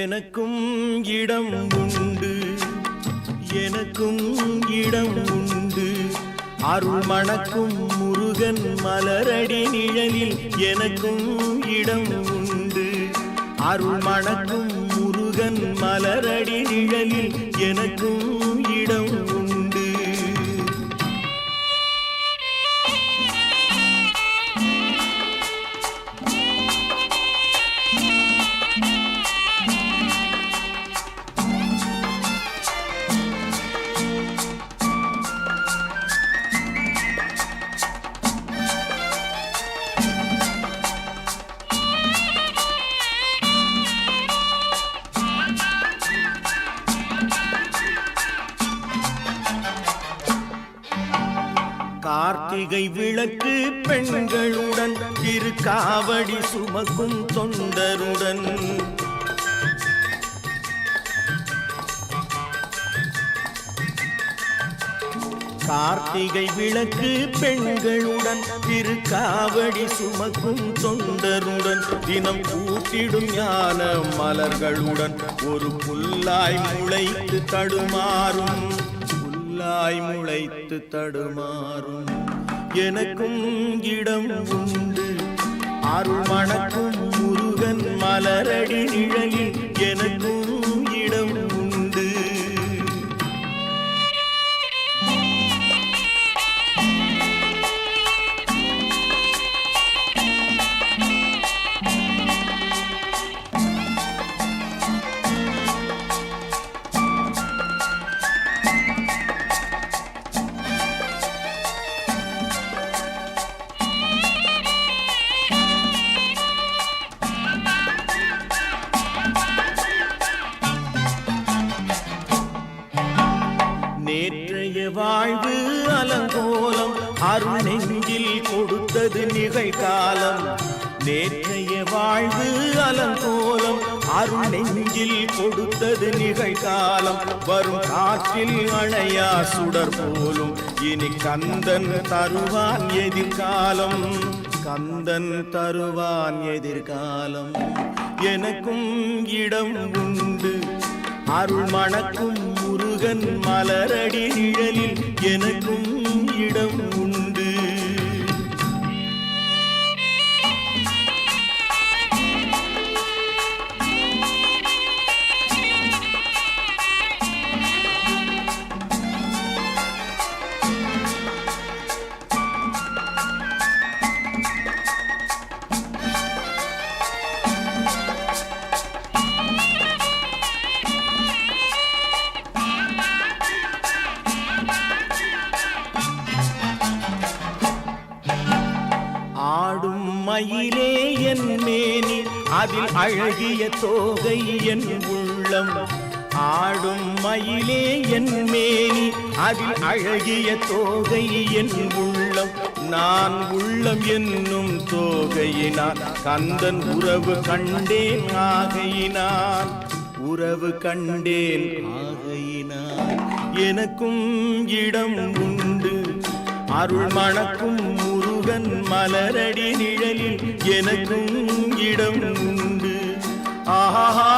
எனக்கும் இடம் உண்டு, எனக்கும் இடம் உண்டு. அருள் மணக்கும் முருகன் மலரடி நிழலில் எனக்கும் இடம் உண்டு. அருள் மணக்கும் முருகன் மலரடி நிழலில் எனக்கும் இடம் உண்டு. கார்த்திகை விளக்கு பெண்களுடன் திருக்காவடி சுமக்கும் தொண்டருடன் கார்த்திகை விளக்கு பெண்களுடன் திருக்காவடி சுமக்கும் தொண்டருடன் தினம் கூட்டிடும் ஞான மலர்களுடன் ஒரு புல்லாய் முளைத்து தடுமாறும், புல்லாய் முளைத்து தடுமாறும். எனக்கும் இடம் உண்டு. அருள் மணக்கும் முருகன் மலரடி நிழலில் எனக்கும் இடம் உண்டு. நேற்றைய வாழ்வு அலங்கோலம் அருள் நெஞ்சில் கொடுத்தது நிகழ்காலம். நேற்றைய வாழ்வு அலங்கோலம் அருள் நெஞ்சில் கொடுத்தது நிகழ்காலம். வரும் காற்றில் அணையா சுடர் போலும் இனி கந்தன் தருவான் எதிர்காலம், கந்தன் தருவான் எதிர்காலம். எனக்கும் இடம் உண்டு. அருள் மணக்கும் முருகன் மலரடி நிழலில் எனக்கும் இடம் உண்டு. ஆடும் மயிலே என் மேனி அதில் அழகிய தோகை என் உள்ளம். ஆடும் மயிலே என் மேனி அதில் அழகிய தோகை என் உள்ளம். நான் உள்ளம் என்னும் தோகையினான் கந்தன் உறவு கண்டேன் ஆகையினான், உறவு கண்டேன் ஆகையினான். எனக்கும் இடம் உண்டு. அருள் மணக்கும் முருகன் மலரடி நிழலில் எனக்கும் இடம் உண்டு. ஆஹா